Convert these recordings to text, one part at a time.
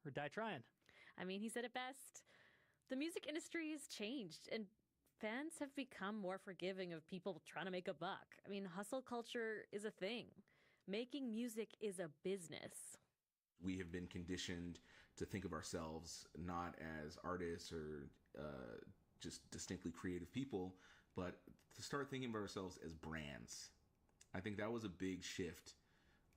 or die trying. I mean, he said it best. The music industry has changed, and fans have become more forgiving of people trying to make a buck. I mean, hustle culture is a thing. Making music is a business. We have been conditioned to think of ourselves not as artists or just distinctly creative people, but to start thinking of ourselves as brands. I think that was a big shift.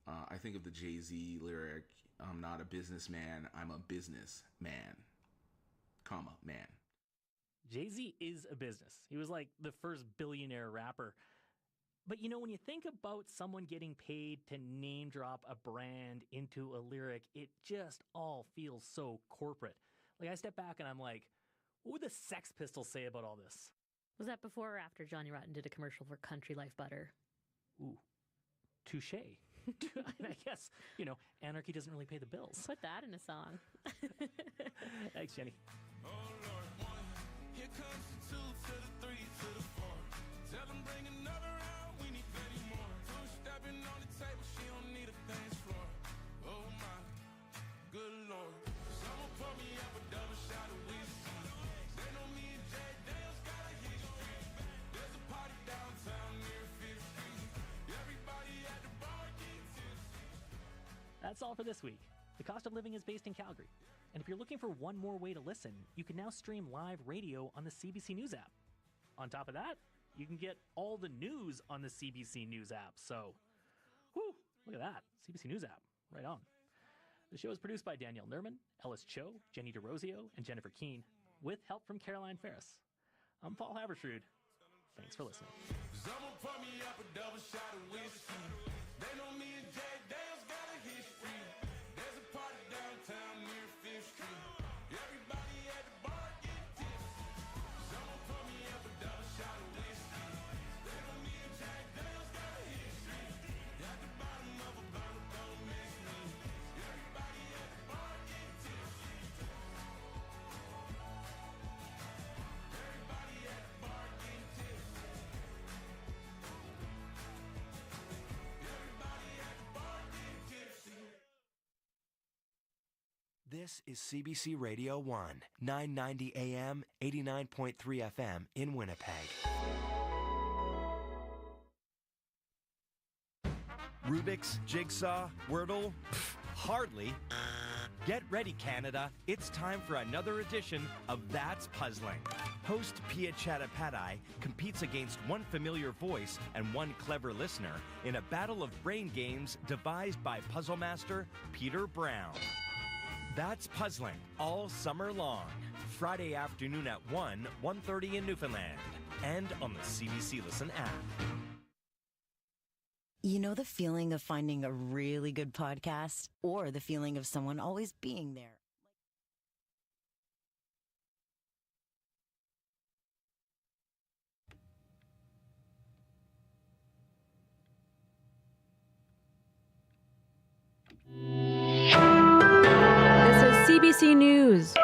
I think of the Jay-Z lyric, I'm not a businessman, I'm a businessman, comma, man. Jay-Z is a business. He was like the first billionaire rapper. But you know, when you think about someone getting paid to name drop a brand into a lyric, it just all feels so corporate. Like I step back and I'm like, what would the Sex Pistols say about all this? Was that before or after Johnny Rotten did a commercial for Country Life Butter? Ooh, touche. I guess, you know, anarchy doesn't really pay the bills. Put that in a song. Thanks, Jenny. Oh Lord, one. Here comes the 2 to the 3 to the 4. Tell them bring another round, we need plenty more. 2 stepping on the table, she don't need a dance floor. Oh my, good Lord. Someone pour me up a double shot of whiskey. They know me and Jay Dale's got a history. There's a party downtown near 5th Street. Everybody at the bar getting tipsy. That's all for this week. The Cost of Living is based in Calgary. And if you're looking for one more way to listen, you can now stream live radio on the CBC News app. On top of that, you can get all the news on the CBC News app. So, whew, look at that. CBC News app. Right on. The show is produced by Danielle Nerman, Ellis Cho, Jenny DeRosio, and Jennifer Keane, with help from Caroline Ferris. I'm Paul Haberstrood. Thanks for listening. Someone pour me up a double shot of whiskey. They know me and Jay Dale's got a history. There's a party downtown near 5th Street. Everybody at the bar getting tipsy. Someone pour me up a double shot of whiskey. They know me and Jay Dale's got a history. At the bottom of a bottle, don't miss me. Everybody at the bar getting tipsy. Everybody at the bar getting tipsy. Everybody at the bar getting tipsy. This is CBC Radio 1, 990 AM, 89.3 FM in Winnipeg. Rubik's, Jigsaw, Wordle? Pfft, hardly. Get ready, Canada. It's time for another edition of That's Puzzling. Host Pia Chattopadhyay competes against one familiar voice and one clever listener in a battle of brain games devised by puzzle master Peter Brown. That's Puzzling all summer long. Friday afternoon at 1:30 in Newfoundland. And on the CBC Listen app. You know the feeling of finding a really good podcast? Or the feeling of someone always being there? This is CBC News.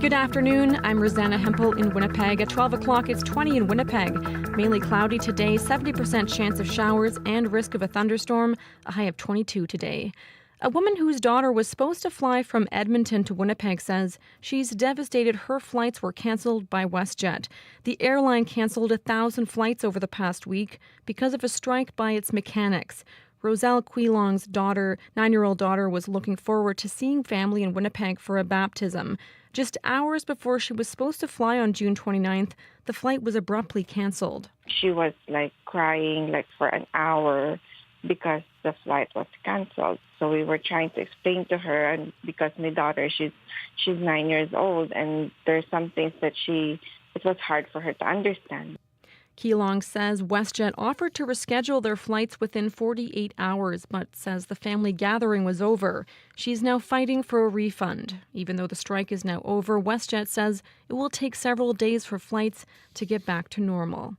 Good afternoon. I'm Rosanna Hempel in Winnipeg. At 12 o'clock, it's 20 in Winnipeg. Mainly cloudy today, 70% chance of showers and risk of a thunderstorm, a high of 22 today. A woman whose daughter was supposed to fly from Edmonton to Winnipeg says she's devastated her flights were canceled by WestJet. The airline canceled 1,000 flights over the past week because of a strike by its mechanics. Roselle Quilong's daughter, 9-year-old daughter, was looking forward to seeing family in Winnipeg for a baptism. Just hours before she was supposed to fly on June 29th, the flight was abruptly canceled. She was crying for an hour because the flight was canceled. So we were trying to explain to her, and because my daughter, she's 9 years old, and there's some things that it was hard for her to understand. Quilong says WestJet offered to reschedule their flights within 48 hours, but says the family gathering was over. She's now fighting for a refund. Even though the strike is now over, WestJet says it will take several days for flights to get back to normal.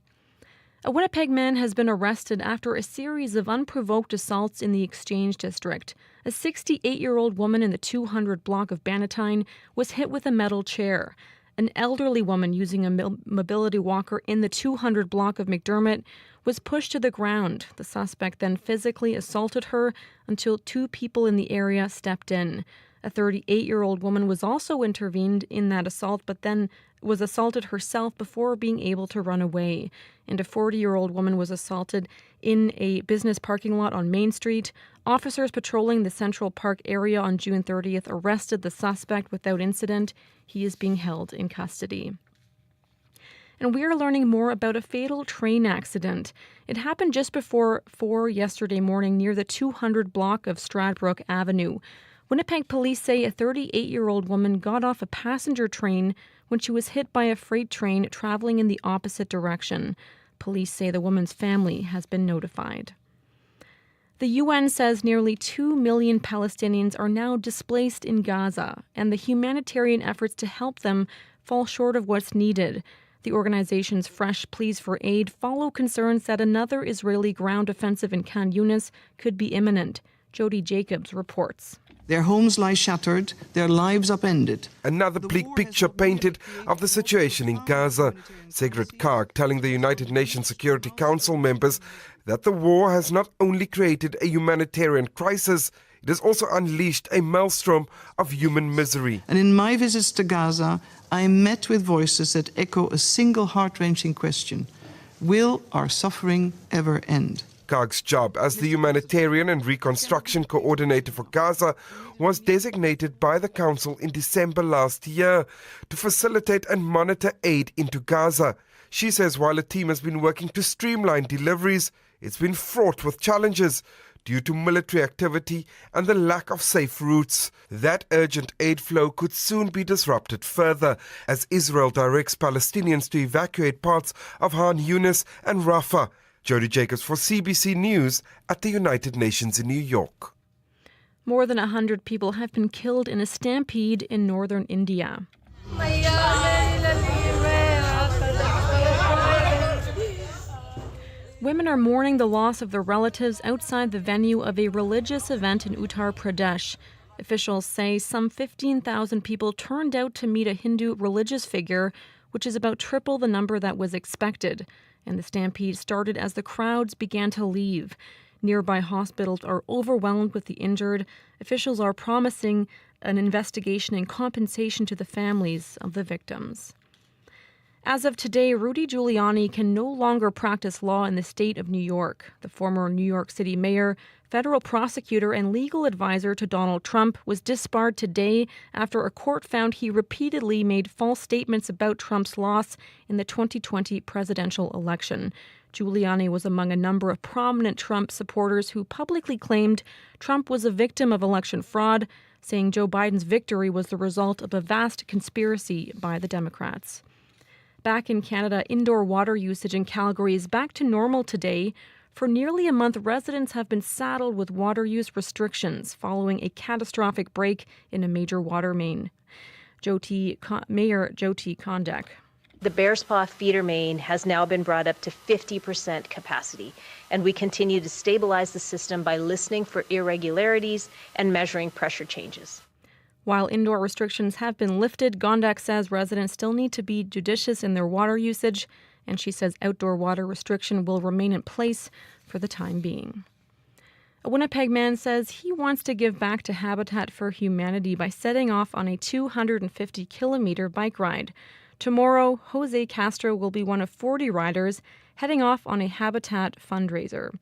A Winnipeg man has been arrested after a series of unprovoked assaults in the Exchange District. A 68-year-old woman in the 200 block of Bannatyne was hit with a metal chair. An elderly woman using a mobility walker in the 200 block of McDermott was pushed to the ground. The suspect then physically assaulted her until 2 people in the area stepped in. A 38-year-old woman was also intervened in that assault, but then was assaulted herself before being able to run away. And a 40-year-old woman was assaulted in a business parking lot on Main Street. Officers patrolling the Central Park area on June 30th arrested the suspect without incident. He is being held in custody. And we are learning more about a fatal train accident. It happened just before 4 yesterday morning near the 200 block of Stradbrook Avenue. Winnipeg police say a 38-year-old woman got off a passenger train when she was hit by a freight train traveling in the opposite direction. Police say the woman's family has been notified. The UN says nearly 2 million Palestinians are now displaced in Gaza, and the humanitarian efforts to help them fall short of what's needed. The organization's fresh pleas for aid follow concerns that another Israeli ground offensive in Khan Yunis could be imminent. Jody Jacobs reports. Their homes lie shattered, their lives upended. Another bleak picture painted of the situation in Gaza. Sigrid Kaag telling the United Nations Security Council members that the war has not only created a humanitarian crisis, it has also unleashed a maelstrom of human misery. And in my visits to Gaza, I am met with voices that echo a single heart-wrenching question. Will our suffering ever end? Kaag's job as the humanitarian and reconstruction coordinator for Gaza was designated by the Council in December last year to facilitate and monitor aid into Gaza. She says while a team has been working to streamline deliveries, it's been fraught with challenges due to military activity and the lack of safe routes. That urgent aid flow could soon be disrupted further as Israel directs Palestinians to evacuate parts of Khan Yunis and Rafah. Jody Jacobs for CBC News at the United Nations in New York. More than 100 people have been killed in a stampede in northern India. Women are mourning the loss of their relatives outside the venue of a religious event in Uttar Pradesh. Officials say some 15,000 people turned out to meet a Hindu religious figure, which is about triple the number that was expected. And the stampede started as the crowds began to leave. Nearby hospitals are overwhelmed with the injured. Officials are promising an investigation and compensation to the families of the victims. As of today, Rudy Giuliani can no longer practice law in the state of New York. The former New York City mayor, federal prosecutor, and legal advisor to Donald Trump was disbarred today after a court found he repeatedly made false statements about Trump's loss in the 2020 presidential election. Giuliani was among a number of prominent Trump supporters who publicly claimed Trump was a victim of election fraud, saying Joe Biden's victory was the result of a vast conspiracy by the Democrats. Back in Canada, indoor water usage in Calgary is back to normal today. For nearly a month, residents have been saddled with water use restrictions following a catastrophic break in a major water main. Mayor Jyoti Kondak. The Bearspaw feeder main has now been brought up to 50% capacity, and we continue to stabilize the system by listening for irregularities and measuring pressure changes. While indoor restrictions have been lifted, Gondak says residents still need to be judicious in their water usage, and she says outdoor water restriction will remain in place for the time being. A Winnipeg man says he wants to give back to Habitat for Humanity by setting off on a 250-kilometer bike ride. Tomorrow, Jose Castro will be one of 40 riders heading off on a Habitat fundraiser.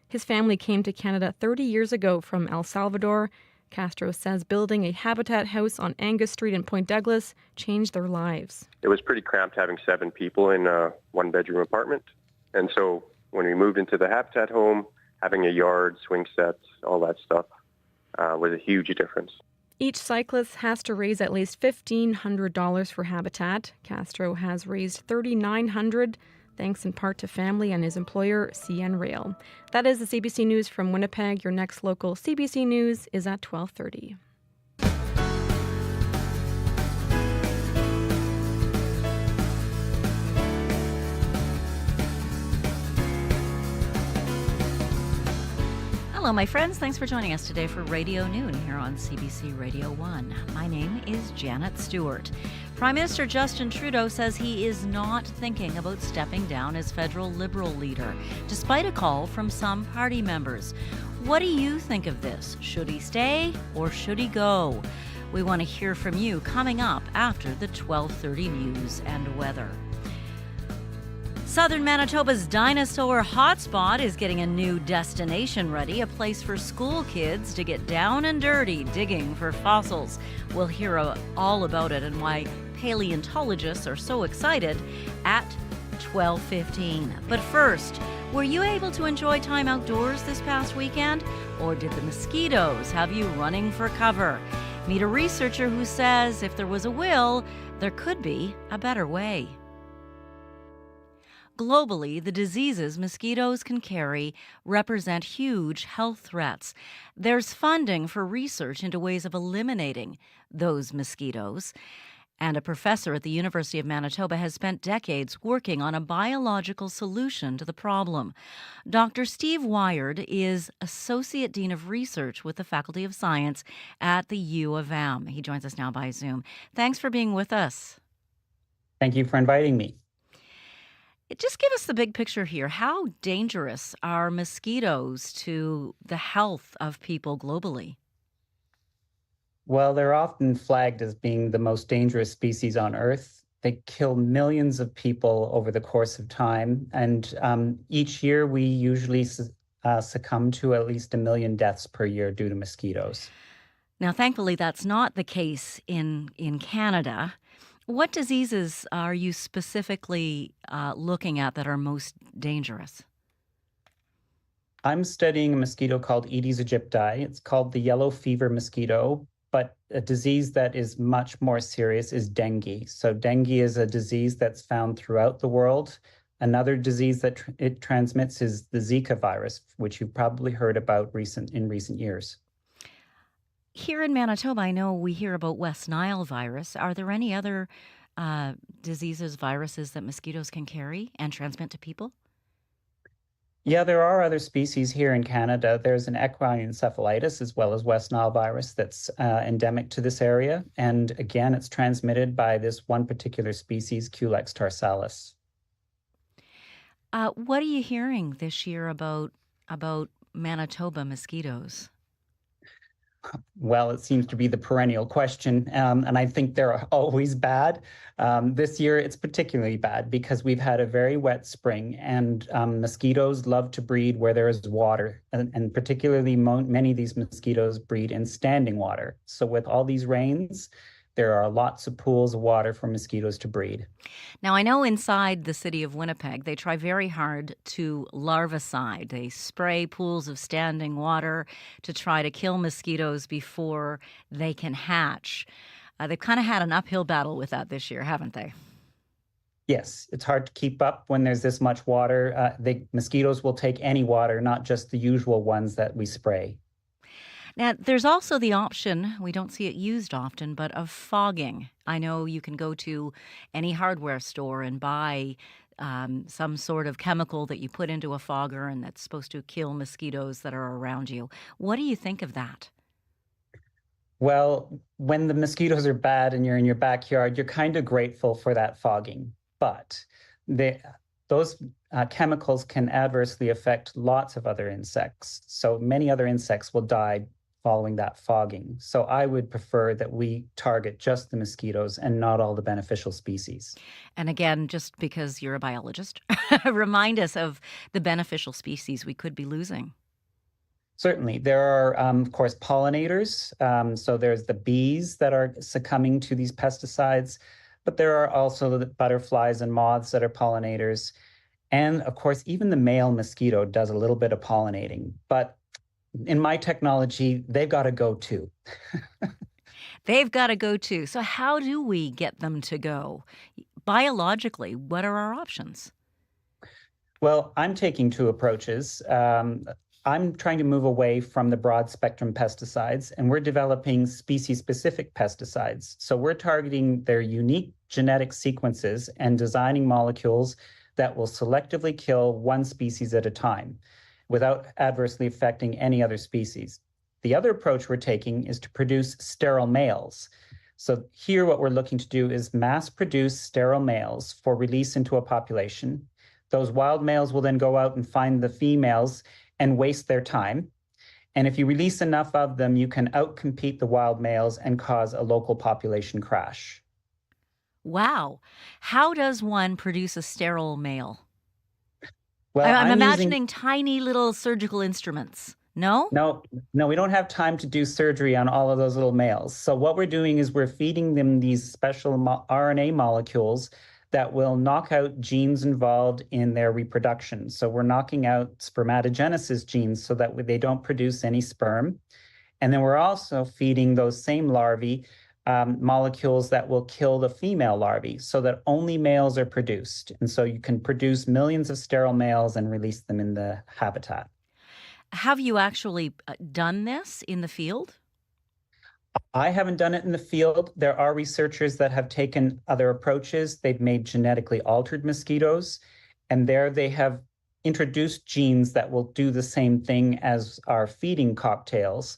His family came to Canada 30 years ago from El Salvador. Castro says building a Habitat house on Angus Street in Point Douglas changed their lives. It was pretty cramped having 7 people in a one-bedroom apartment. And so when we moved into the Habitat home, having a yard, swing sets, all that stuff was a huge difference. Each cyclist has to raise at least $1,500 for Habitat. Castro has raised $3,900, thanks in part to family and his employer, CN Rail. That is the CBC News from Winnipeg. Your next local CBC News is at 12:30. Hello, my friends. Thanks for joining us today for Radio Noon here on CBC Radio 1. My name is Janet Stewart. Prime Minister Justin Trudeau says he is not thinking about stepping down as federal Liberal leader, despite a call from some party members. What do you think of this? Should he stay or should he go? We want to hear from you coming up after the 12:30 news and weather. Southern Manitoba's dinosaur hotspot is getting a new destination ready, a place for school kids to get down and dirty digging for fossils. We'll hear all about it and why paleontologists are so excited at 12:15. But first, were you able to enjoy time outdoors this past weekend? Or did the mosquitoes have you running for cover? Meet a researcher who says if there was a will, there could be a better way. Globally, the diseases mosquitoes can carry represent huge health threats. There's funding for research into ways of eliminating those mosquitoes. And a professor at the University of Manitoba has spent decades working on a biological solution to the problem. Dr. Steve Wiard is Associate Dean of Research with the Faculty of Science at the U of M. He joins us now by Zoom. Thanks for being with us. Thank you for inviting me. Just give us the big picture here. How dangerous are mosquitoes to the health of people globally? Well, they're often flagged as being the most dangerous species on Earth. They kill millions of people over the course of time. And each year, we usually succumb to at least 1 million deaths per year due to mosquitoes. Now, thankfully, that's not the case in Canada. What diseases are you specifically looking at that are most dangerous? I'm studying a mosquito called Aedes aegypti. It's called the yellow fever mosquito, but a disease that is much more serious is dengue. So dengue is a disease that's found throughout the world. Another disease that it transmits is the Zika virus, which you've probably heard about in recent years. Here in Manitoba, I know we hear about West Nile virus. Are there any other diseases, viruses that mosquitoes can carry and transmit to people? Yeah, there are other species here in Canada. There's an equine encephalitis as well as West Nile virus that's endemic to this area. And again, it's transmitted by this one particular species, Culex tarsalis. What are you hearing this year about Manitoba mosquitoes? Well, it seems to be the perennial question, and I think they're always bad. This year, it's particularly bad because we've had a very wet spring, and mosquitoes love to breed where there is water, and particularly many of these mosquitoes breed in standing water. So with all these rains, there are lots of pools of water for mosquitoes to breed. Now, I know inside the city of Winnipeg, they try very hard to larvicide. They spray pools of standing water to try to kill mosquitoes before they can hatch. They've kind of had an uphill battle with that this year, haven't they? Yes, it's hard to keep up when there's this much water. Mosquitoes will take any water, not just the usual ones that we spray. Now, there's also the option, we don't see it used often, but of fogging. I know you can go to any hardware store and buy some sort of chemical that you put into a fogger and that's supposed to kill mosquitoes that are around you. What do you think of that? Well, when the mosquitoes are bad and you're in your backyard, you're kind of grateful for that fogging. But those chemicals can adversely affect lots of other insects. So many other insects will die following that fogging. So I would prefer that we target just the mosquitoes and not all the beneficial species. And again, just because you're a biologist, remind us of the beneficial species we could be losing. Certainly. There are, of course, pollinators. So there's the bees that are succumbing to these pesticides, but there are also the butterflies and moths that are pollinators. And of course, even the male mosquito does a little bit of pollinating. But in my technology, they've got to go too. They've got to go too. So how do we get them to go? Biologically, what are our options? Well, I'm taking two approaches. I'm trying to move away from the broad spectrum pesticides, and we're developing species-specific pesticides. So we're targeting their unique genetic sequences and designing molecules that will selectively kill one species at a time. without adversely affecting any other species. The other approach we're taking is to produce sterile males. So here what we're looking to do is mass produce sterile males for release into a population. Those wild males will then go out and find the females and waste their time. And if you release enough of them, you can outcompete the wild males and cause a local population crash. Wow. How does one produce a sterile male? Well, I'm imagining tiny little surgical instruments. No? No, we don't have time to do surgery on all of those little males. So what we're doing is we're feeding them these special RNA molecules that will knock out genes involved in their reproduction. So we're knocking out spermatogenesis genes so that they don't produce any sperm. And then we're also feeding those same larvae molecules that will kill the female larvae so that only males are produced. And so you can produce millions of sterile males and release them in the habitat. Have you actually done this in the field? I haven't done it in the field. There are researchers that have taken other approaches. They've made genetically altered mosquitoes, and there they have introduced genes that will do the same thing as our feeding cocktails.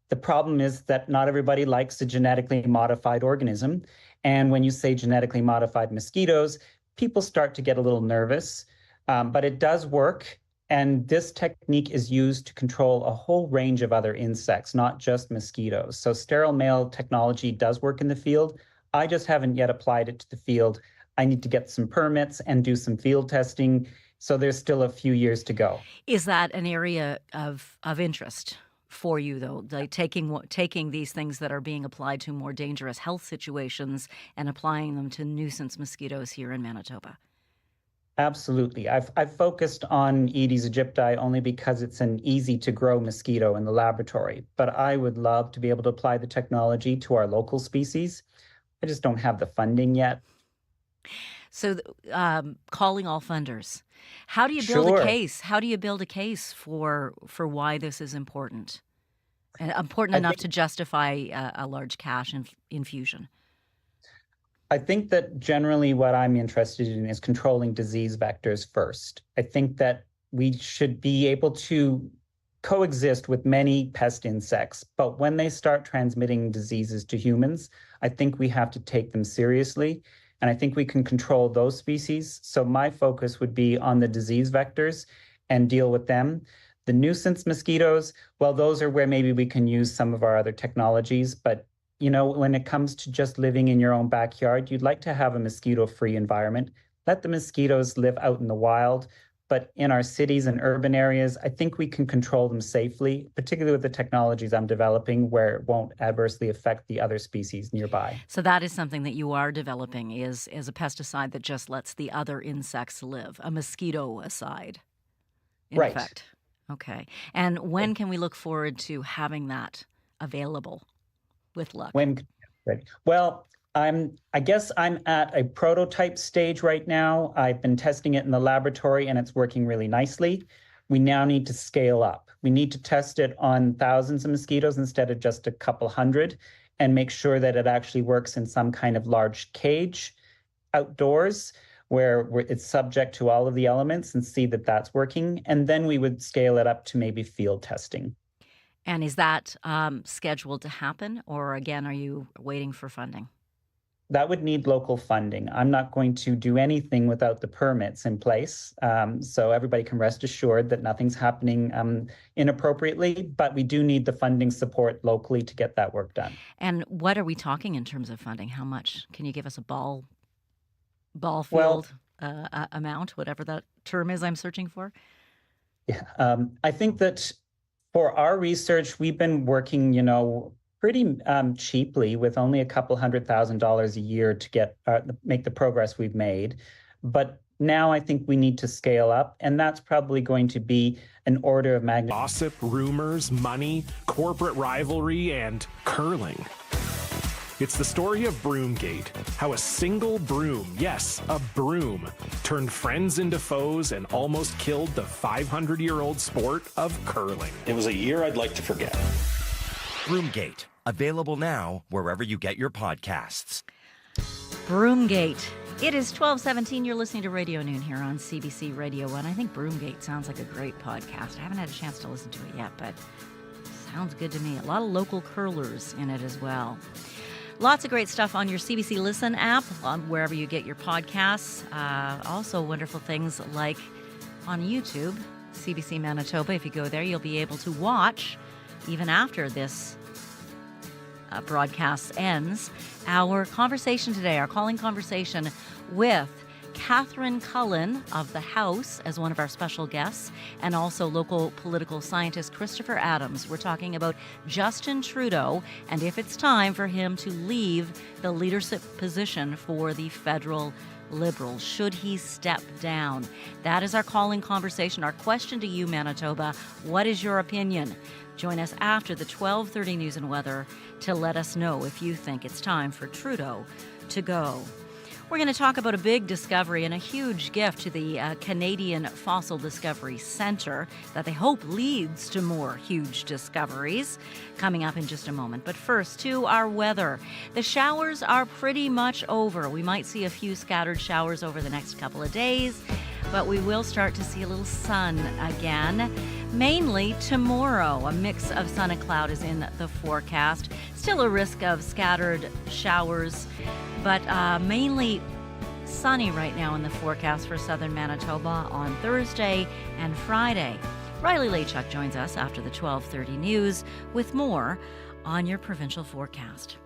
The problem is that not everybody likes a genetically modified organism. And when you say genetically modified mosquitoes, people start to get a little nervous, but it does work. And this technique is used to control a whole range of other insects, not just mosquitoes. So sterile male technology does work in the field. I just haven't yet applied it to the field. I need to get some permits and do some field testing. So there's still a few years to go. Is that an area of interest for you, though, like taking these things that are being applied to more dangerous health situations and applying them to nuisance mosquitoes here in Manitoba? Absolutely. I've focused on Aedes aegypti only because it's an easy to grow mosquito in the laboratory, but I would love to be able to apply the technology to our local species. I just don't have the funding yet. So calling all funders, how do you build a case? How do you build a case for why this is important and important enough to justify a large cash infusion? I think that generally what I'm interested in is controlling disease vectors first. I think that we should be able to coexist with many pest insects, but when they start transmitting diseases to humans, I think we have to take them seriously, and I think we can control those species. So my focus would be on the disease vectors and deal with them. The nuisance mosquitoes, well, those are where maybe we can use some of our other technologies, but you know, when it comes to just living in your own backyard, you'd like to have a mosquito-free environment. Let the mosquitoes live out in the wild. But in our cities and urban areas, I think we can control them safely, particularly with the technologies I'm developing where it won't adversely affect the other species nearby. So that is something that you are developing is a pesticide that just lets the other insects live, a mosquito-acide, in effect. Okay. And when can we look forward to having that available? With luck. Well, I guess I'm at a prototype stage right now. I've been testing it in the laboratory and it's working really nicely. We now need to scale up. We need to test it on thousands of mosquitoes instead of just a couple hundred and make sure that it actually works in some kind of large cage outdoors where it's subject to all of the elements and see that that's working. And then we would scale it up to maybe field testing. And is that scheduled to happen, or again, are you waiting for funding? That would need local funding. I'm not going to do anything without the permits in place. So everybody can rest assured that nothing's happening inappropriately, but we do need the funding support locally to get that work done. And what are we talking in terms of funding? How much? Can you give us a ball field amount, whatever that term is I'm searching for? Yeah, I think that for our research, we've been working, pretty cheaply with only a couple $100,000 a year to make the progress we've made. But now I think we need to scale up, and that's probably going to be an order of magnitude. Gossip, rumors, money, corporate rivalry, and curling. It's the story of Broomgate, how a single broom, yes, a broom, turned friends into foes and almost killed the 500-year-old sport of curling. It was a year I'd like to forget. Broomgate, available now wherever you get your podcasts. Broomgate. It is 12:17. You're listening to Radio Noon here on CBC Radio 1. I think Broomgate sounds like a great podcast. I haven't had a chance to listen to it yet, but sounds good to me. A lot of local curlers in it as well. Lots of great stuff on your CBC Listen app, wherever you get your podcasts. Also wonderful things like on YouTube, CBC Manitoba. If you go there, you'll be able to watch, even after this broadcast ends, our conversation today, our calling conversation with Catherine Cullen of the House as one of our special guests, and also local political scientist Christopher Adams. We're talking about Justin Trudeau and if it's time for him to leave the leadership position for the federal Liberals. Should he step down? That is our calling conversation. Our question to you, Manitoba, what is your opinion? Join us after the 12:30 news and weather to let us know if you think it's time for Trudeau to go. We're going to talk about a big discovery and a huge gift to the Canadian Fossil Discovery Centre that they hope leads to more huge discoveries, coming up in just a moment. But first, to our weather. The showers are pretty much over. We might see a few scattered showers over the next couple of days, but we will start to see a little sun again. Mainly tomorrow, a mix of sun and cloud is in the forecast. Still a risk of scattered showers, but mainly sunny right now in the forecast for southern Manitoba on Thursday and Friday. Riley Lachuk joins us after the 12:30 news with more on your provincial forecast.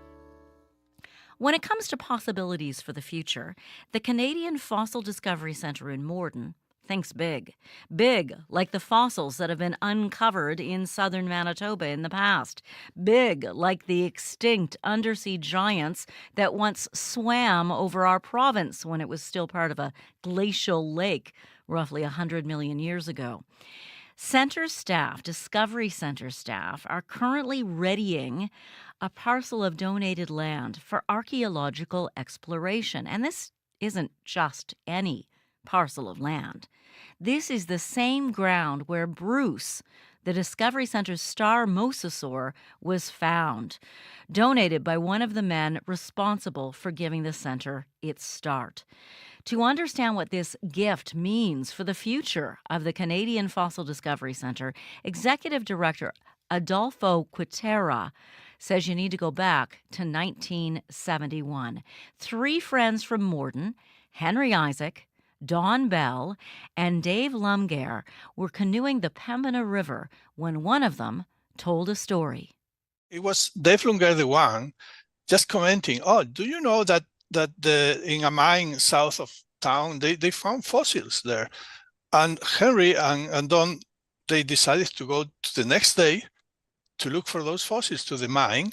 When it comes to possibilities for the future, the Canadian Fossil Discovery Centre in Morden thinks big. Big, like the fossils that have been uncovered in southern Manitoba in the past. Big, like the extinct undersea giants that once swam over our province when it was still part of a glacial lake roughly 100 million years ago. Centre staff, Discovery Centre staff, are currently readying a parcel of donated land for archaeological exploration. And this isn't just any parcel of land. This is the same ground where Bruce, the Discovery Centre's star mosasaur, was found, donated by one of the men responsible for giving the centre its start. To understand what this gift means for the future of the Canadian Fossil Discovery Centre, Executive Director Adolfo Quintera says you need to go back to 1971. Three friends from Morden, Henry Isaac, Don Bell, and Dave Lumgare were canoeing the Pembina River when one of them told a story. It was Dave Lumgare the one just commenting, do you know that in a mine south of town, they found fossils there? And Henry and Don, they decided to go to the next day to look for those fossils to the mine.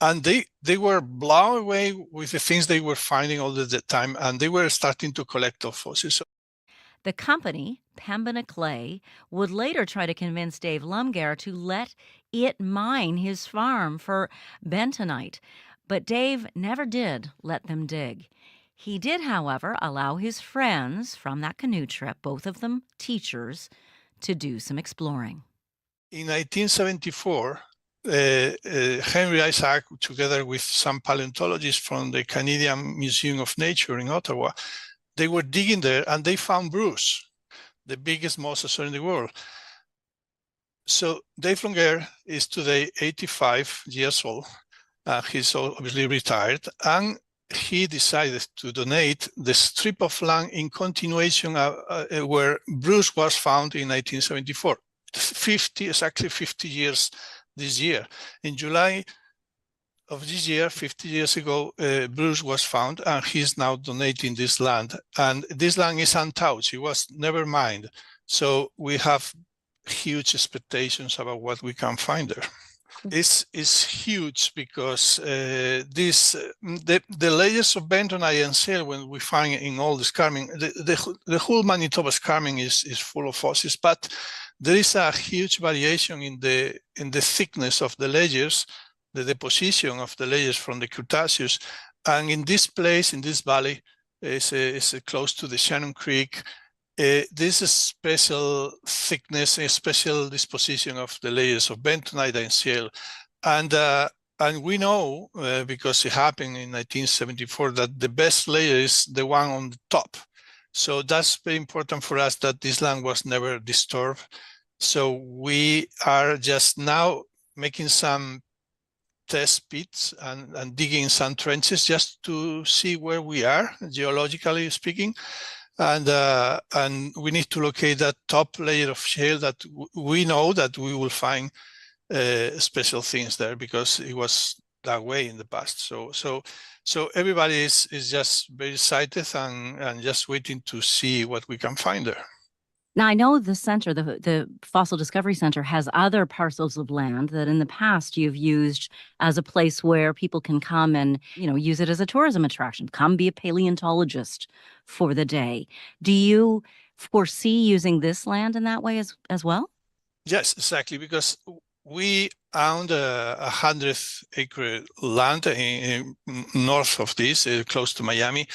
And they were blown away with the things they were finding all the time, and they were starting to collect those fossils. The company, Pembina Clay, would later try to convince Dave Lumgare to let it mine his farm for bentonite. But Dave never did let them dig. He did, however, allow his friends from that canoe trip, both of them teachers, to do some exploring. In 1974, Henry Isaac, together with some paleontologists from the Canadian Museum of Nature in Ottawa, they were digging there and they found Bruce, the biggest mosasaur in the world. So Dave Lumgare is today 85 years old. He's obviously retired, and he decided to donate the strip of land in continuation where Bruce was found in 1974. Exactly 50 years this year. In July of this year, 50 years ago, Bruce was found, and he's now donating this land. And this land is untouched. It was never mined. So we have huge expectations about what we can find there. It's huge because the layers of bentonite and shale, when we find in all the scarming, the whole Manitoba scarming is full of fossils, but there is a huge variation in the thickness of the layers, the deposition of the layers from the Cretaceous. And in this place, in this valley, is close to the Shannon Creek, this is special thickness, a special disposition of the layers of bentonite and shale. And And we know, because it happened in 1974, that the best layer is the one on the top. So that's very important for us that this land was never disturbed. So we are just now making some test pits and digging some trenches just to see where we are, geologically speaking. And we need to locate that top layer of shale that we know that we will find special things there because it was that way in the past. So everybody is just very excited and just waiting to see what we can find there. Now, I know the center, the Fossil Discovery Center, has other parcels of land that in the past you've used as a place where people can come and, use it as a tourism attraction. Come be a paleontologist for the day. Do you foresee using this land in that way as well? Yes, exactly, because we owned 100-acre land in north of this, close to Miami.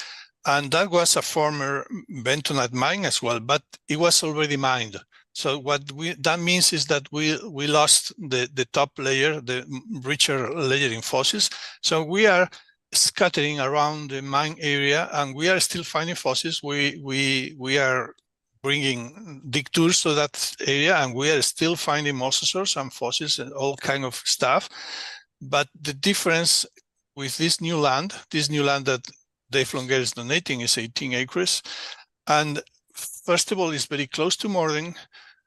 And that was a former bentonite mine as well, but it was already mined. So that means is that we lost the top layer, the richer layer in fossils. So we are scattering around the mine area, and we are still finding fossils. We are bringing dig tours to that area, and we are still finding mosasaurs and fossils and all kind of stuff. But the difference with this new land that Dave Longuet is donating is 18 acres. And first of all, it's very close to Morden.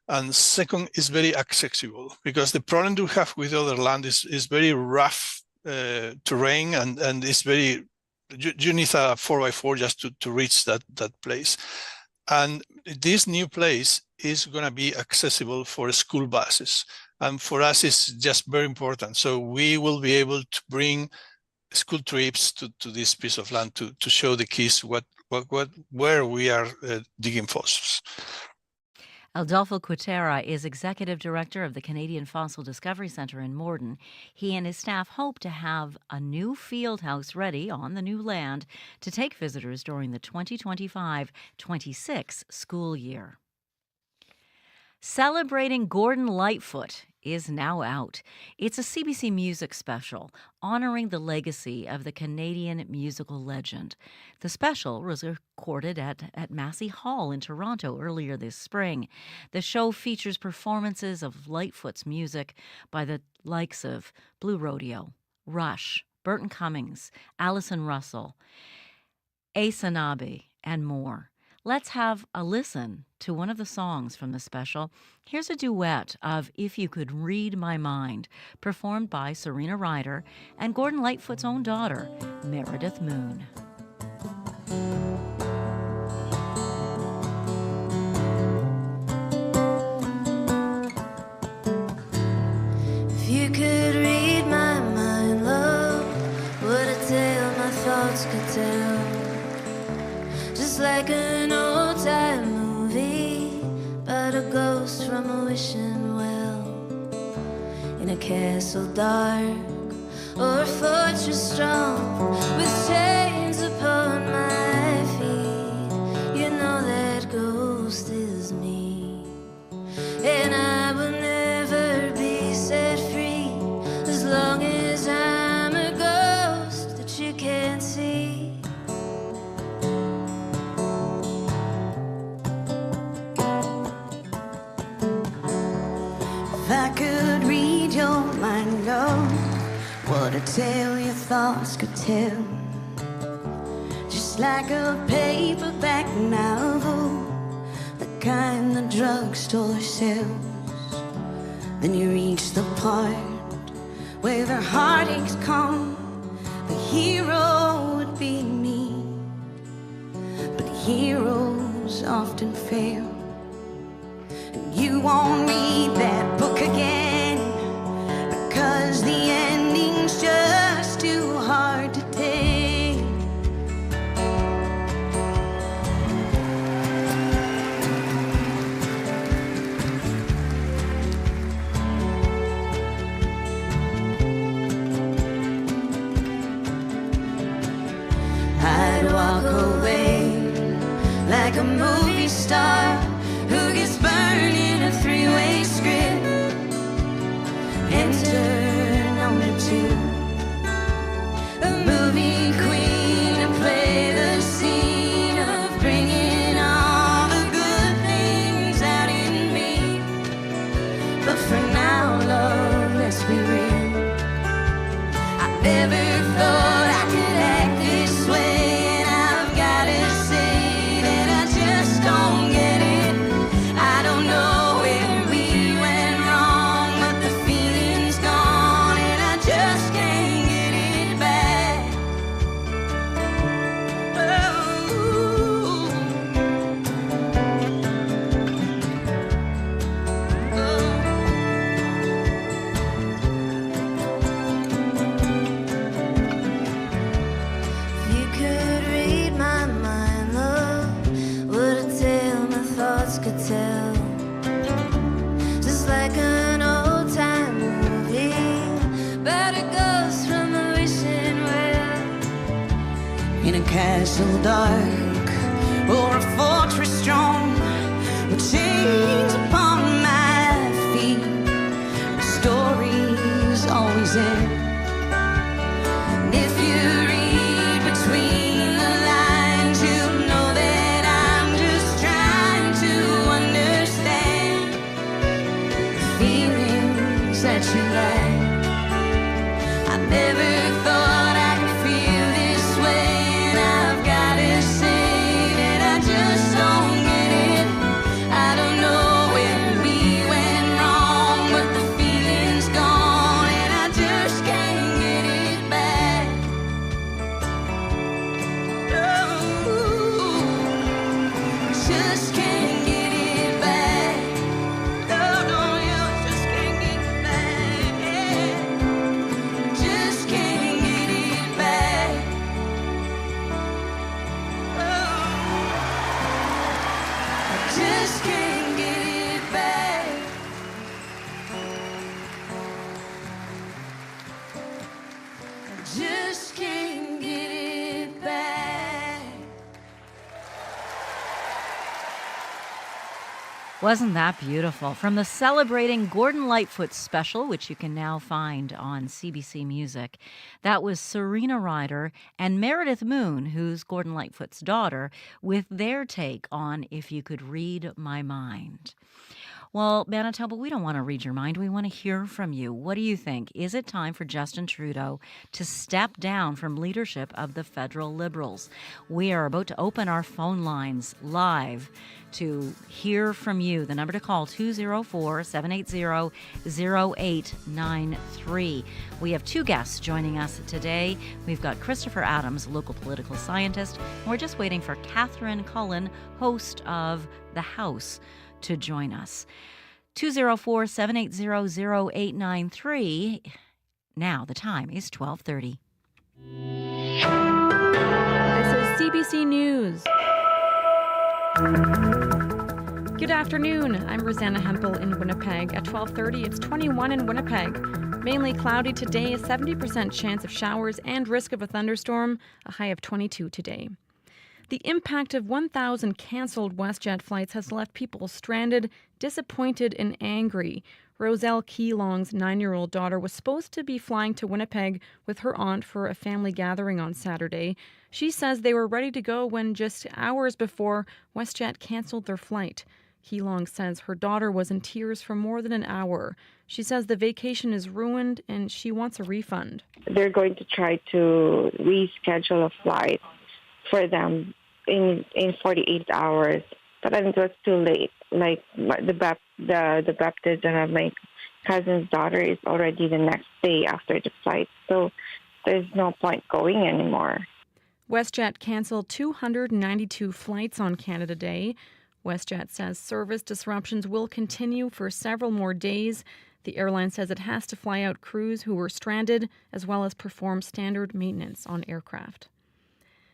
And second, it's very accessible because the problem we have with other land is very rough terrain and it's very, you need a 4x4 just to reach that place. And this new place is going to be accessible for school buses. And for us, it's just very important. So we will be able to bring school trips to this piece of land to show the kids where we are digging fossils. Adolfo Quintera is Executive Director of the Canadian Fossil Discovery Centre in Morden. He and his staff hope to have a new field house ready on the new land to take visitors during the 2025-26 school year. Celebrating Gordon Lightfoot is now out. It's a CBC Music special honoring the legacy of the Canadian musical legend. The special was recorded at Massey Hall in Toronto earlier this spring. The show features performances of Lightfoot's music by the likes of Blue Rodeo, Rush, Burton Cummings, Alison Russell, Asanabe, and more. Let's have a listen to one of the songs from the special. Here's a duet of If You Could Read My Mind, performed by Serena Ryder and Gordon Lightfoot's own daughter, Meredith Moon. If you could read my mind, love, what a tale my thoughts could tell. Just like an old-time movie about a ghost from a wishing well, in a castle dark or a fortress strong with chains upon my feet. You know that ghost is me, and I will never be set free as long as I'm a ghost that you can't see. If I could read your mind, love, what a tale your thoughts could tell. Just like a paperback novel, the kind the drugstore sells. Then you reach the part where the heartaches come. The hero would be me, but heroes often fail. You won't read that book again because the ending's just too hard to take. I'd walk away like a movie star who gets burned in a three-way script. Enter number 2. never thought I could act this way, and I've gotta say that I just don't get it. I don't know where we went wrong, but the feeling's gone, and I just can't get it back. If you could read my mind, love, what a tale my thoughts could tell. Just like an old-time movie about a ghost from a wishing well. In a castle dark or a fortress strong, with chains upon my feet, the story's always end. And if you read between the lines, you'll know that I'm just trying to understand the feelings that you like. I never thought I could feel this way, and I've gotta say that I just don't get it. I don't know where we went wrong, but the feeling's gone, and I just can't get it back. No, just can't get it back. No, you just can't get it back. Just can't get it back. Just can't get it back. Just can't get it back. Wasn't that beautiful? From the Celebrating Gordon Lightfoot special, which you can now find on CBC Music, that was Serena Ryder and Meredith Moon, who's Gordon Lightfoot's daughter, with their take on If You Could Read My Mind. Well, Manitoba, we don't want to read your mind. We want to hear from you. What do you think? Is it time for Justin Trudeau to step down from leadership of the federal Liberals? We are about to open our phone lines live to hear from you. The number to call, 204-780-0893. We have two guests joining us today. We've got Christopher Adams, local political scientist. And we're just waiting for Catherine Cullen, host of The House, to join us. 204-780-0893. Now the time is 12:30. This is CBC News. Good afternoon. I'm Rosanna Hempel in Winnipeg. At 12:30, it's 21 in Winnipeg. Mainly cloudy today, a 70% chance of showers and risk of a thunderstorm, a high of 22 today. The impact of 1,000 canceled WestJet flights has left people stranded, disappointed, and angry. Roselle Keelong's 9-year-old daughter was supposed to be flying to Winnipeg with her aunt for a family gathering on Saturday. She says they were ready to go when just hours before, WestJet canceled their flight. Keelong says her daughter was in tears for more than an hour. She says the vacation is ruined and she wants a refund. They're going to try to reschedule a flight for them in 48 hours, but then it was too late. Like the baptism of my cousin's daughter is already the next day after the flight, so there's no point going anymore. WestJet canceled 292 flights on Canada Day. WestJet says service disruptions will continue for several more days. The airline says it has to fly out crews who were stranded, as well as perform standard maintenance on aircraft.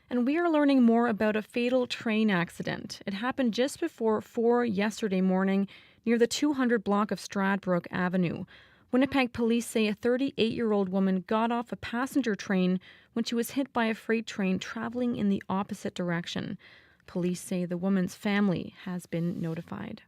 And we are learning more about a fatal train accident. It happened just before 4 yesterday morning near the 200 block of Stradbrook Avenue. Winnipeg police say a 38-year-old woman got off a passenger train when she was hit by a freight train traveling in the opposite direction. Police say the woman's family has been notified.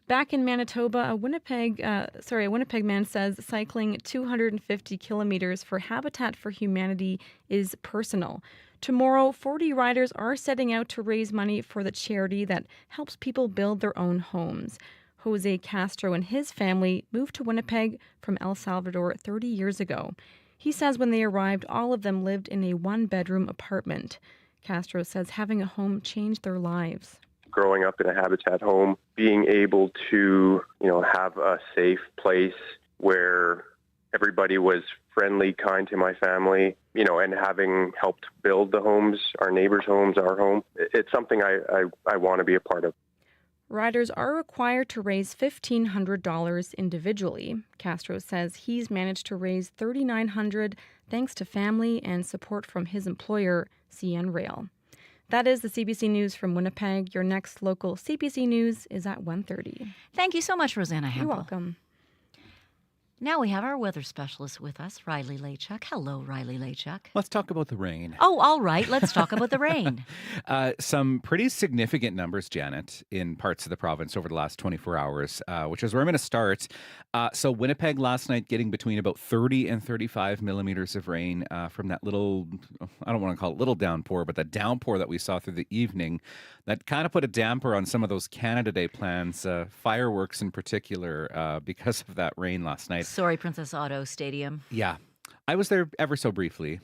Back in Manitoba, a Winnipeg man says cycling 250 kilometers for Habitat for Humanity is personal. Tomorrow, 40 riders are setting out to raise money for the charity that helps people build their own homes. Jose Castro and his family moved to Winnipeg from El Salvador 30 years ago. He says when they arrived, all of them lived in a one-bedroom apartment. Castro says having a home changed their lives. Growing up in a habitat home, being able to, have a safe place where everybody was friendly, kind to my family, and having helped build the homes, our neighbors' homes, our home, it's something I want to be a part of. Riders are required to raise $1,500 individually. Castro says he's managed to raise $3,900 thanks to family and support from his employer, CN Rail. That is the CBC News from Winnipeg. Your next local CBC News is at 1:30. Thank you so much, Rosanna Hempel. You're welcome. Now we have our weather specialist with us, Riley Lachuk. Hello, Riley Lachuk. Let's talk about the rain. Oh, all right. Let's talk about the rain. Some pretty significant numbers, Janet, in parts of the province over the last 24 hours, which is where I'm going to start. So Winnipeg last night getting between about 30 and 35 millimeters of rain from that little, I don't want to call it little downpour, but the downpour that we saw through the evening. That kind of put a damper on some of those Canada Day plans, fireworks in particular, because of that rain last night. Sorry, Princess Auto Stadium. Yeah. I was there ever so briefly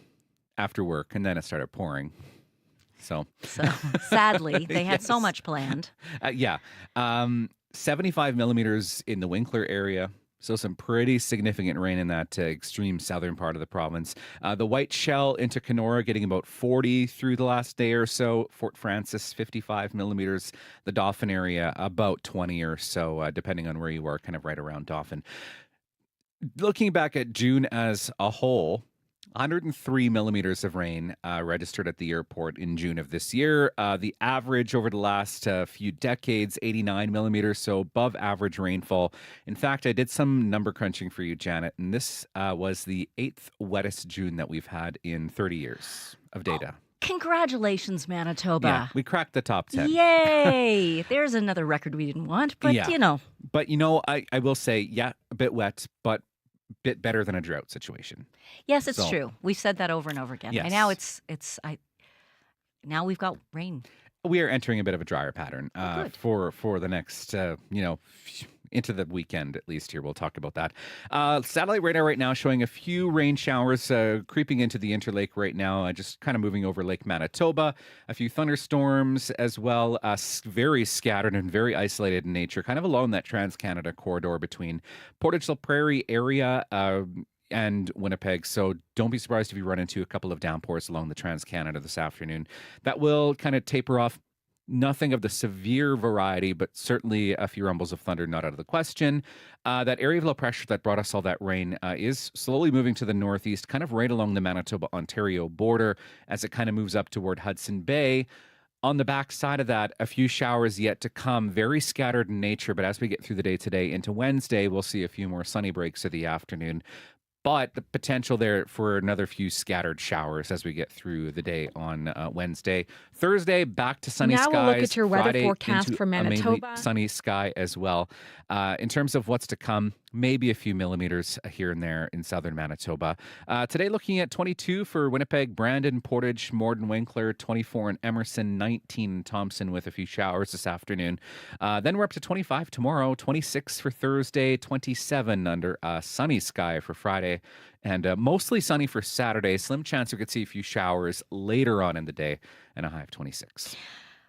after work, and then it started pouring. So sadly, they had yes. so much planned. 75 millimeters in the Winkler area. So some pretty significant rain in that extreme southern part of the province. The White Shell into Kenora getting about 40 through the last day or so. Fort Francis, 55 millimeters. The Dauphin area, about 20 or so, depending on where you are, kind of right around Dauphin. Looking back at June as a whole, 103 millimeters of rain registered at the airport in June of this year. The average over the last few decades, 89 millimeters, so above average rainfall. In fact, I did some number crunching for you, Janet, and this was the 8th wettest June that we've had in 30 years of data. Congratulations, Manitoba. Yeah, we cracked the top 10. Yay! There's another record we didn't want, but But, I will say, a bit wet, but bit better than a drought situation. Yes, it's true. We've said that over and over again. Yes. And now now we've got rain. We are entering a bit of a drier pattern for the next, into the weekend at least here. We'll talk about that. Satellite radar right now showing a few rain showers creeping into the Interlake right now, just kind of moving over Lake Manitoba. A few thunderstorms as well, very scattered and very isolated in nature, kind of along that Trans-Canada corridor between Portage-la Prairie area and Winnipeg. So don't be surprised if you run into a couple of downpours along the Trans-Canada this afternoon. That will kind of taper off. Nothing of the severe variety, but certainly a few rumbles of thunder not out of the question. That area of low pressure that brought us all that rain is slowly moving to the northeast, kind of right along the Manitoba-Ontario border as it kind of moves up toward Hudson Bay. On the back side of that, a few showers yet to come, very scattered in nature, but as we get through the day today into Wednesday, we'll see a few more sunny breaks of the afternoon. But the potential there for another few scattered showers as we get through the day on Wednesday. Thursday, back to sunny skies. Now we'll look at your weather Friday forecast for Manitoba. A sunny sky as well. In terms of what's to come, maybe a few millimeters here and there in southern Manitoba. Today, looking at 22 for Winnipeg, Brandon, Portage, Morden, Winkler, 24 in Emerson, 19 in Thompson with a few showers this afternoon. Then we're up to 25 tomorrow, 26 for Thursday, 27 under sunny sky for Friday, and mostly sunny for Saturday. Slim chance we could see a few showers later on in the day, and a high of 26.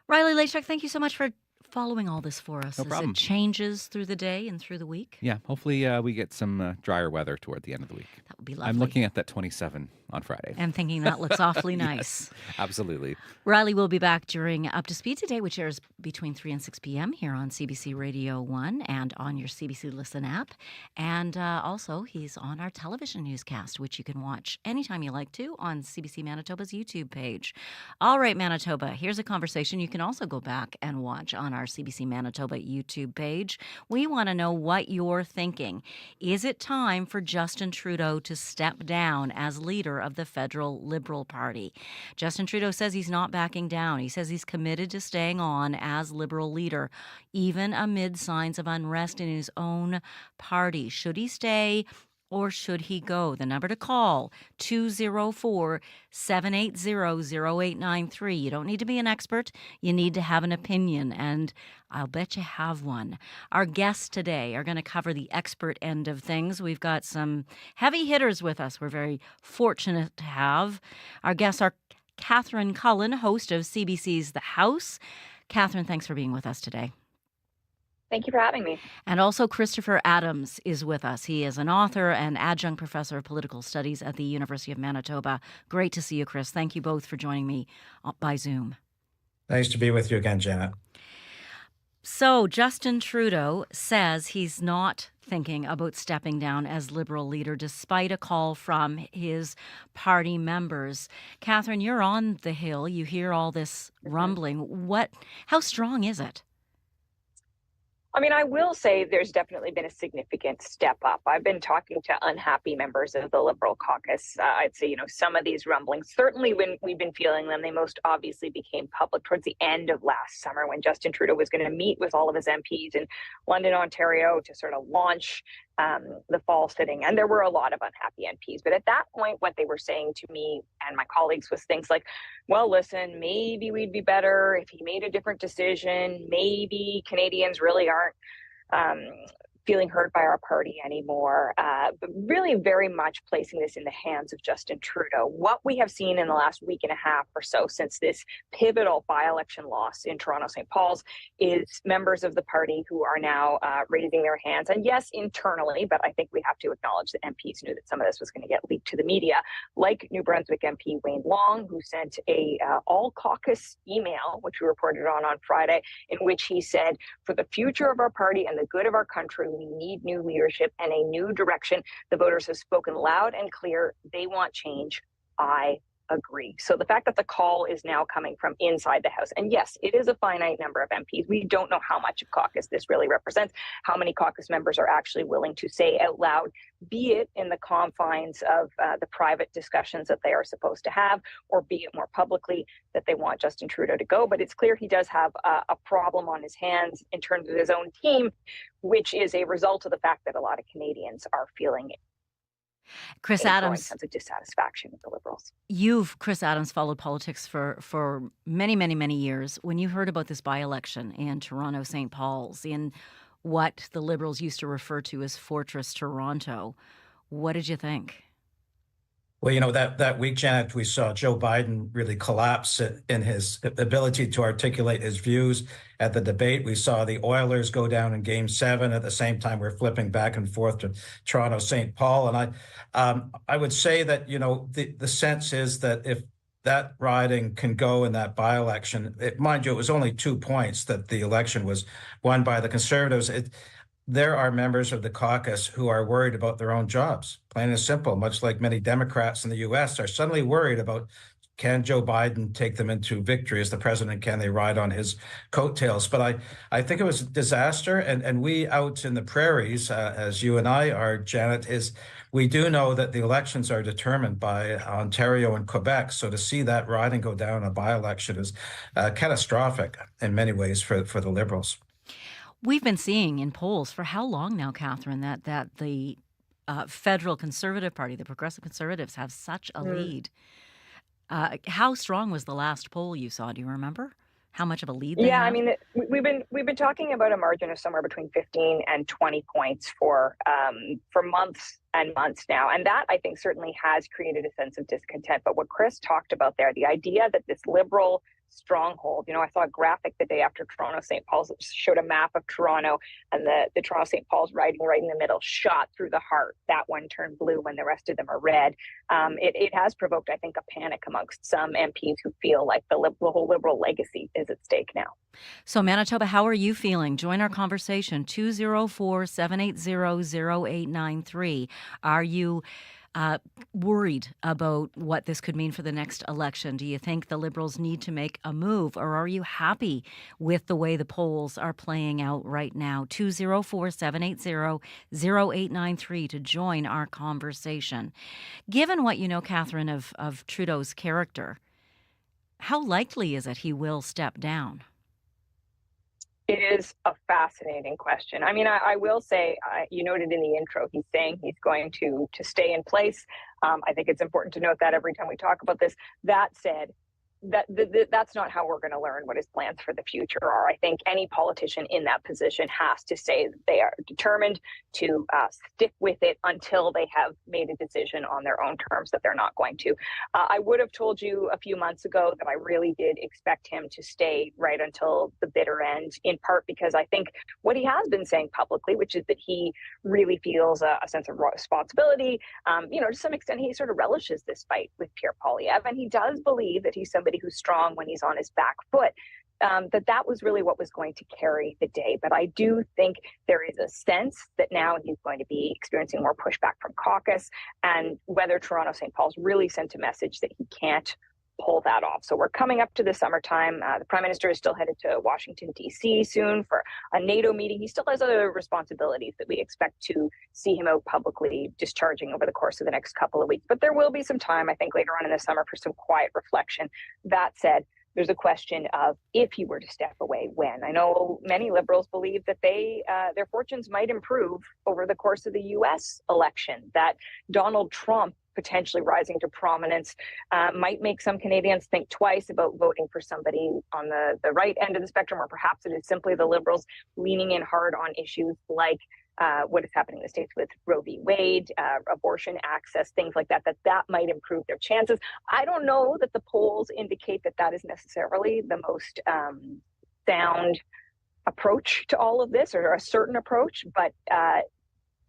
Riley Lachuk, thank you so much for following all this for us. No problem. It changes through the day and through the week? Yeah, hopefully we get some drier weather toward the end of the week. That would be lovely. I'm looking at that 27 on Friday. I'm thinking that looks awfully nice. Yes, absolutely. Riley will be back during Up to Speed today, which airs between 3 and 6 p.m. here on CBC Radio 1 and on your CBC Listen app. And also, he's on our television newscast, which you can watch anytime you like to on CBC Manitoba's YouTube page. All right, Manitoba, here's a conversation you can also go back and watch on our CBC Manitoba YouTube page. We want to know what you're thinking. Is it time for Justin Trudeau to step down as leader of the federal Liberal Party? Justin Trudeau says he's not backing down. He says he's committed to staying on as Liberal leader, even amid signs of unrest in his own party. Should he stay, or should he go? The number to call, 204-780-0893. You don't need to be an expert. You need to have an opinion, and I'll bet you have one. Our guests today are going to cover the expert end of things. We've got some heavy hitters with us we're very fortunate to have. Our guests are Catherine Cullen, host of CBC's The House. Catherine, thanks for being with us today. Thank you for having me. And also Christopher Adams is with us. He is an author and adjunct professor of political studies at the University of Manitoba. Great to see you, Chris. Thank you both for joining me by Zoom. Nice to be with you again, Janet. So Justin Trudeau says he's not thinking about stepping down as Liberal leader despite a call from his party members. Catherine, you're on the Hill. You hear all this rumbling. How strong is it? I mean, I will say there's definitely been a significant step up. I've been talking to unhappy members of the Liberal caucus. I'd say, some of these rumblings, certainly when we've been feeling them, they most obviously became public towards the end of last summer when Justin Trudeau was going to meet with all of his MPs in London, Ontario to sort of launch the fall sitting. And there were a lot of unhappy MPs. But at that point, what they were saying to me and my colleagues was things like, well, listen, maybe we'd be better if he made a different decision. Maybe Canadians really aren't feeling heard by our party anymore, but really very much placing this in the hands of Justin Trudeau. What we have seen in the last week and a half or so since this pivotal by-election loss in Toronto St. Paul's is members of the party who are now raising their hands. And yes, internally, but I think we have to acknowledge that MPs knew that some of this was going to get leaked to the media, like New Brunswick MP Wayne Long, who sent a all-caucus email, which we reported on Friday, in which he said, for the future of our party and the good of our country, we need new leadership and a new direction. The voters have spoken loud and clear. They want change. I agree. So the fact that the call is now coming from inside the House, and yes, it is a finite number of MPs. We don't know how much of caucus this really represents, how many caucus members are actually willing to say out loud, be it in the confines of the private discussions that they are supposed to have, or be it more publicly that they want Justin Trudeau to go. But it's clear he does have a problem on his hands in terms of his own team, which is a result of the fact that a lot of Canadians are feeling Chris Adams, sense of dissatisfaction with the Liberals. Chris Adams, followed politics for many, many, many years. When you heard about this by-election in Toronto St. Paul's, in what the Liberals used to refer to as Fortress Toronto, what did you think? Well, that week, Janet, we saw Joe Biden really collapse in his ability to articulate his views at the debate. We saw the Oilers go down in Game 7. At the same time, we're flipping back and forth to Toronto, St. Paul. And I would say that, the sense is that if that riding can go in that by-election, mind you, it was only 2 points that the election was won by the Conservatives. There are members of the caucus who are worried about their own jobs, plain and simple, much like many Democrats in the U.S. are suddenly worried about, can Joe Biden take them into victory as the president? Can they ride on his coattails? But I think it was a disaster. And we out in the prairies, as you and I are, Janet, we do know that the elections are determined by Ontario and Quebec. So to see that riding go down a by-election is catastrophic in many ways for the Liberals. We've been seeing in polls for how long now, Catherine, that the federal Conservative Party, the Progressive Conservatives, have such a lead. How strong was the last poll you saw? Do you remember how much of a lead they have? I mean, we've been talking about a margin of somewhere between 15 and 20 points for months and months now, and that I think certainly has created a sense of discontent. But what Chris talked about there, the idea that this Liberal stronghold. I saw a graphic the day after Toronto St. Paul's that showed a map of Toronto, and the Toronto St. Paul's riding right in the middle, shot through the heart. That one turned blue when the rest of them are red. It has provoked, I think, a panic amongst some MPs who feel like the whole Liberal legacy is at stake now. So Manitoba, how are you feeling? Join our conversation, 204-780-0893. Are you worried about what this could mean for the next election? Do you think the Liberals need to make a move, or are you happy with the way the polls are playing out right now? 204-780-0893 to join our conversation. Given what you know, Catherine, of Trudeau's character, how likely is it he will step down? It is a fascinating question. I mean, I will say, you noted in the intro, he's saying he's going to stay in place. I think it's important to note that every time we talk about this. That said, that's not how we're going to learn what his plans for the future are. I think any politician in that position has to say that they are determined to stick with it until they have made a decision on their own terms that they're not going to. I would have told you a few months ago that I really did expect him to stay right until the bitter end, in part because I think what he has been saying publicly, which is that he really feels a sense of responsibility. To some extent, he sort of relishes this fight with Pierre Poilievre, and he does believe that he's somebody who's strong when he's on his back foot. That was really what was going to carry the day. But I do think there is a sense that now he's going to be experiencing more pushback from caucus, and whether Toronto St. Paul's really sent a message that he can't pull that off. So we're coming up to the summertime. The Prime Minister is still headed to Washington, D.C. soon for a NATO meeting. He still has other responsibilities that we expect to see him out publicly discharging over the course of the next couple of weeks. But there will be some time, I think, later on in the summer for some quiet reflection. That said, there's a question of if he were to step away, when. I know many Liberals believe that their fortunes might improve over the course of the U.S. election, that Donald Trump potentially rising to prominence might make some Canadians think twice about voting for somebody on the right end of the spectrum, or perhaps it is simply the Liberals leaning in hard on issues like what is happening in the States with Roe v. Wade, abortion access, things like that might improve their chances. I don't know that the polls indicate that is necessarily the most sound approach to all of this, or a certain approach, but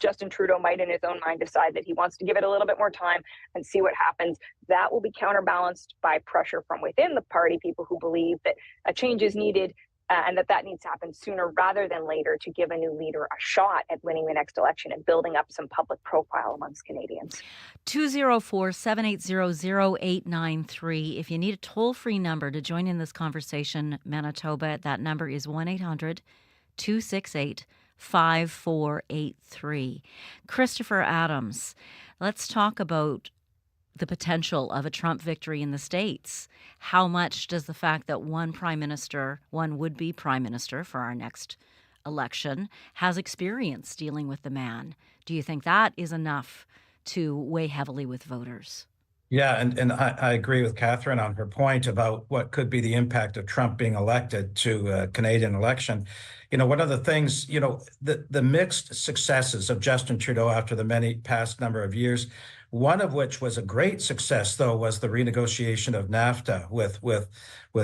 Justin Trudeau might in his own mind decide that he wants to give it a little bit more time and see what happens. That will be counterbalanced by pressure from within the party, people who believe that a change is needed and that needs to happen sooner rather than later to give a new leader a shot at winning the next election and building up some public profile amongst Canadians. 204-780-0893. If you need a toll-free number to join in this conversation, Manitoba, that number is 1-800-268-5483. Christopher Adams, let's talk about the potential of a Trump victory in the States. How much does the fact that one would-be prime minister for our next election, has experience dealing with the man? Do you think that is enough to weigh heavily with voters? Yeah, and I agree with Catherine on her point about what could be the impact of Trump being elected to a Canadian election. One of the things, the mixed successes of Justin Trudeau after the many past number of years, one of which was a great success, though, was the renegotiation of NAFTA with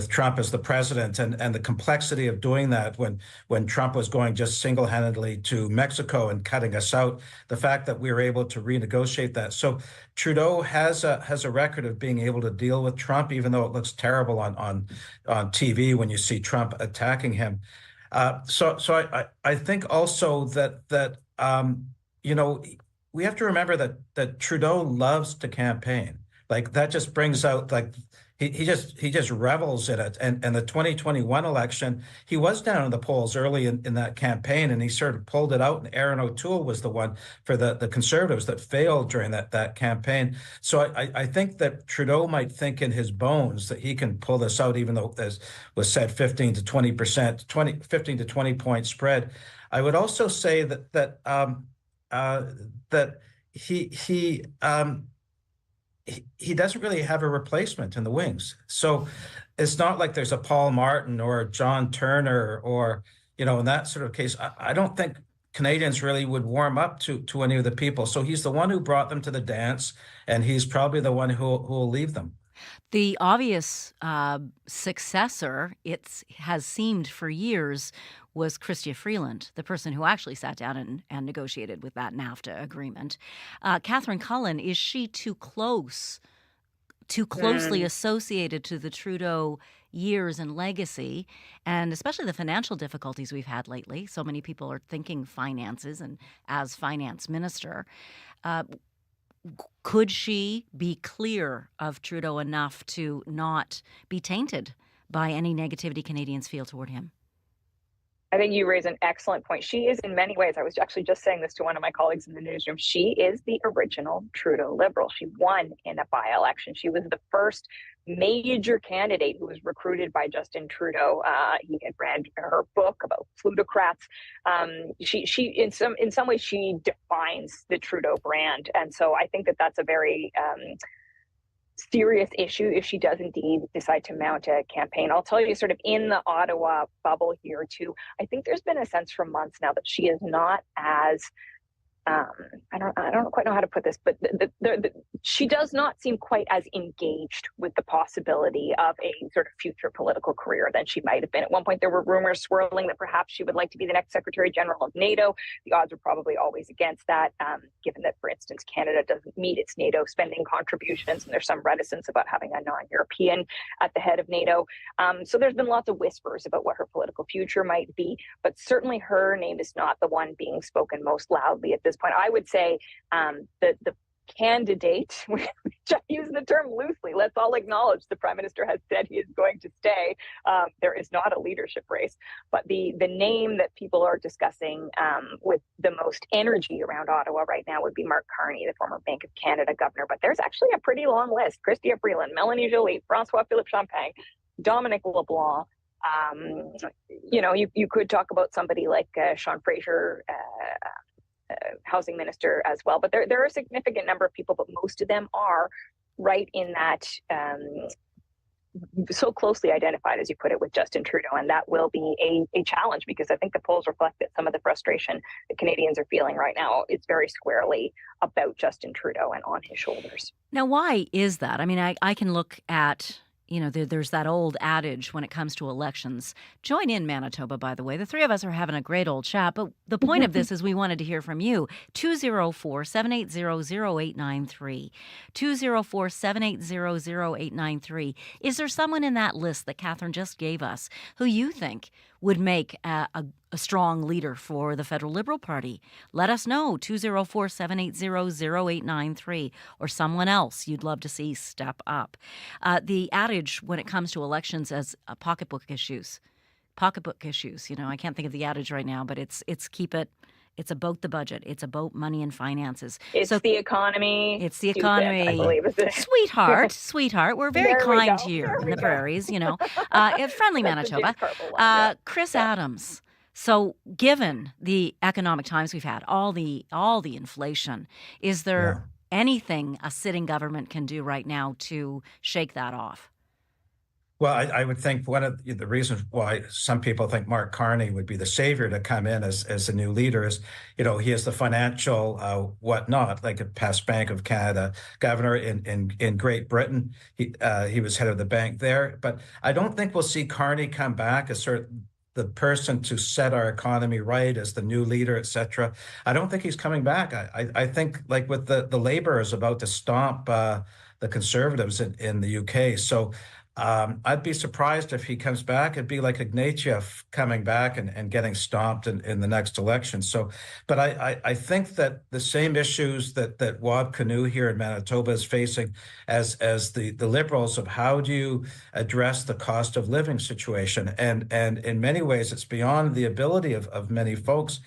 Trump as the president, and the complexity of doing that when Trump was going just single-handedly to Mexico and cutting us out, the fact that we were able to renegotiate that. So Trudeau has a record of being able to deal with Trump, even though it looks terrible on TV when you see Trump attacking him. So I think also that we have to remember that Trudeau loves to campaign. Like, that just brings out, like, he just revels in it. And the 2021 election, he was down in the polls early in that campaign, and he sort of pulled it out. And Aaron O'Toole was the one for the Conservatives that failed during that campaign. So I think that Trudeau might think in his bones that he can pull this out, even though, as was said, 15 to 20 point spread. I would also say that he doesn't really have a replacement in the wings. So it's not like there's a Paul Martin or John Turner or, in that sort of case. I don't think Canadians really would warm up to any of the people. So he's the one who brought them to the dance, and he's probably the one who will leave them. The obvious successor, it has seemed for years, was Chrystia Freeland, the person who actually sat down and negotiated with that NAFTA agreement. Catherine Cullen, is she too closely associated to the Trudeau years and legacy, and especially the financial difficulties we've had lately? So many people are thinking finances, and as finance minister, could she be clear of Trudeau enough to not be tainted by any negativity Canadians feel toward him? I think you raise an excellent point. She is, in many ways, I was actually just saying this to one of my colleagues in the newsroom, she is the original Trudeau Liberal. She won in a by-election. She was the first major candidate who was recruited by Justin Trudeau. He had read her book about plutocrats. She in some ways, she defines the Trudeau brand. And so I think that that's a very serious issue if she does indeed decide to mount a campaign. I'll tell you, sort of in the Ottawa bubble here too, I think there's been a sense for months now that she is not as I don't quite know how to put this, but she does not seem quite as engaged with the possibility of a sort of future political career than she might have been. At one point, there were rumors swirling that perhaps she would like to be the next Secretary General of NATO. The odds are probably always against that, given that, for instance, Canada doesn't meet its NATO spending contributions, and there's some reticence about having a non-European at the head of NATO. So there's been lots of whispers about what her political future might be, but certainly her name is not the one being spoken most loudly at this point. I would say the candidate, which I use the term loosely, let's all acknowledge the Prime Minister has said he is going to stay. There is not a leadership race, but the name that people are discussing with the most energy around Ottawa right now would be Mark Carney, the former Bank of Canada governor. But there's actually a pretty long list. Chrystia Freeland, Melanie Joly, Francois-Philippe Champagne, Dominic LeBlanc. You could talk about somebody like Sean Fraser, housing minister as well, but there are a significant number of people, but most of them are right in that so closely identified, as you put it, with Justin Trudeau, and that will be a challenge, because I think the polls reflect that some of the frustration that Canadians are feeling right now is very squarely about Justin Trudeau and on his shoulders. Now, why is that? I mean, I can look at, there's that old adage when it comes to elections. Join in, Manitoba, by the way. The three of us are having a great old chat, but the point of this is we wanted to hear from you. 204-780-0893. 204-780-0893. Is there someone in that list that Catherine just gave us who you think would make a strong leader for the federal Liberal Party? Let us know, 204-780-0893, or someone else you'd love to see step up. The adage when it comes to elections as pocketbook issues, I can't think of the adage right now, but it's about the budget. It's about money and finances. It's the economy. It's the economy. I believe is it. Sweetheart. We're very kind to you in the prairies, friendly Manitoba. Chris Adams. So given the economic times we've had, all the inflation, is there anything a sitting government can do right now to shake that off? Well, I would think one of the reasons why some people think Mark Carney would be the savior to come in as a new leader is, he is the financial whatnot, like a past Bank of Canada governor in Great Britain. He was head of the bank there. But I don't think we'll see Carney come back as the person to set our economy right as the new leader, et cetera. I don't think he's coming back. I think, like with the Labour is about to stomp the Conservatives in the UK. So I'd be surprised if he comes back. It'd be like Ignatieff coming back and getting stomped in the next election. So, but I think that the same issues that Wab Canoe here in Manitoba is facing as the Liberals of how do you address the cost of living situation. And in many ways, it's beyond the ability of many folks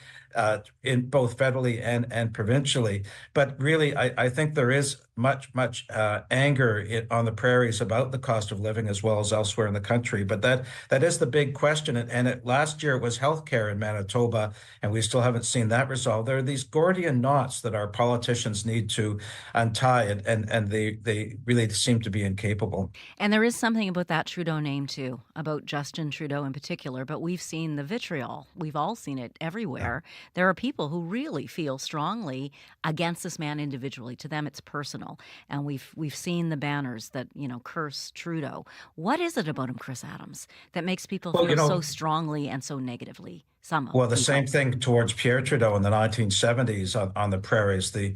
in both federally and provincially. But really, I think there is much anger on the prairies about the cost of living as well as elsewhere in the country. But that is the big question. And last year it was healthcare in Manitoba, and we still haven't seen that resolved. There are these Gordian knots that our politicians need to untie, and they really seem to be incapable. And there is something about that Trudeau name too, about Justin Trudeau in particular. But we've seen the vitriol. We've all seen it everywhere. Yeah. There are people who really feel strongly against this man individually. To them, it's personal. And we've seen the banners that, curse Trudeau. What is it about him, Chris Adams, that makes people feel so strongly and so negatively? The same thing towards Pierre Trudeau in the 1970s on the prairies, the